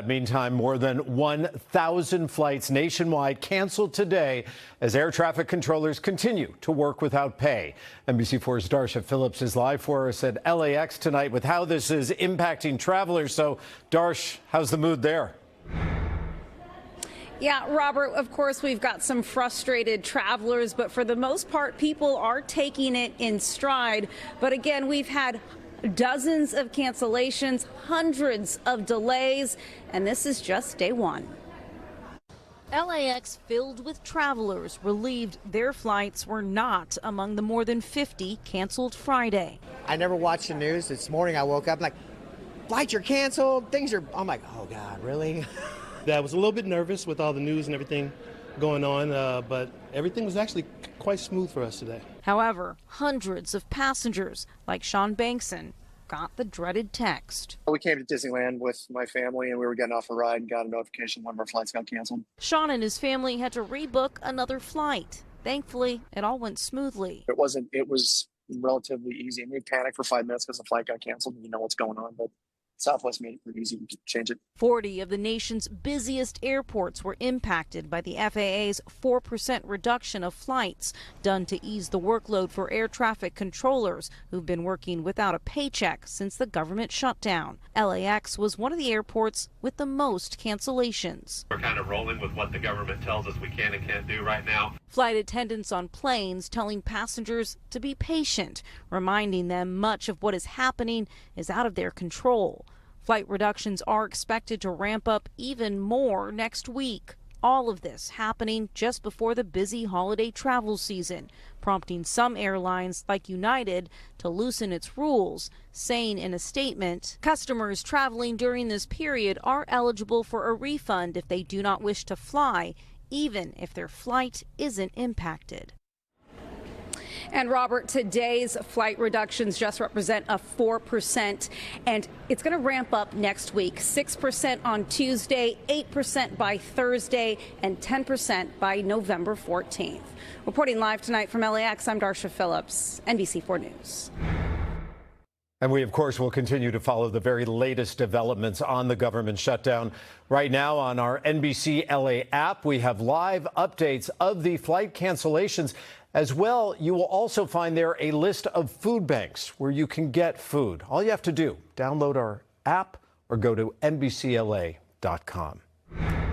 Meantime, more than 1,000 flights nationwide canceled today as air traffic controllers continue to work without pay. NBC4's Darsha Philips is live for us at LAX tonight with how this is impacting travelers. So, Darsh, how's the mood there? Yeah, Robert, of course, we've got some frustrated travelers, but for the most part, people are taking it in stride. But again, we've had dozens of cancellations, hundreds of delays, and this is just day one. LAX filled with travelers relieved their flights were not among the more than 50 canceled Friday. I never watched the news. This morning I woke up like, flights are canceled, I'm like, oh God, really? I was a little bit nervous with all the news and everything going on, but everything was actually quite smooth for us today. However, hundreds of passengers, like Sean Bankson, got the dreaded text. We came to Disneyland with my family and we were getting off a ride and got a notification one of our flights got canceled. Sean and his family had to rebook another flight. Thankfully, it all went smoothly. It was relatively easy. We panicked for 5 minutes because the flight got canceled and you know what's going on, but Southwest made it pretty easy to change it. 40 of the nation's busiest airports were impacted by the FAA's 4% reduction of flights, done to ease the workload for air traffic controllers who've been working without a paycheck since the government shutdown. LAX was one of the airports with the most cancellations. We're kind of rolling with what the government tells us we can and can't do right now. Flight attendants on planes telling passengers to be patient, reminding them much of what is happening is out of their control. Flight reductions are expected to ramp up even more next week. All of this happening just before the busy holiday travel season, prompting some airlines like United to loosen its rules, saying in a statement, customers traveling during this period are eligible for a refund if they do not wish to fly, even if their flight isn't impacted. And Robert, today's flight reductions just represent a 4%, and it's going to ramp up next week. 6% on Tuesday, 8% by Thursday, and 10% by November 14th. Reporting live tonight from LAX, I'm Darsha Philips, NBC4 News. And we, of course, will continue to follow the very latest developments on the government shutdown. Right now on our NBC LA app, we have live updates of the flight cancellations. As well, you will also find there a list of food banks where you can get food. All you have to do, download our app or go to NBCLA.com.